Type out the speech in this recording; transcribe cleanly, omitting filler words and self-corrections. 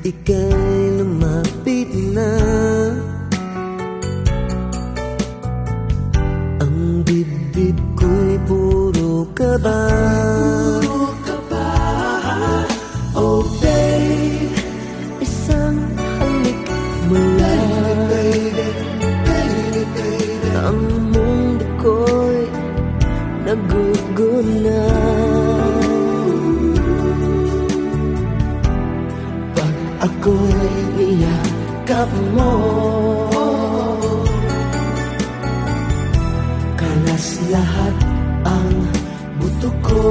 ika'y lumapit na. Ang dibdib ko'y puro kaba. Oh babe, isang halik mo lang. Ang mundo ko'y naguguna. Pag ako'y niyakap mo, kalas lahat ang buto ko.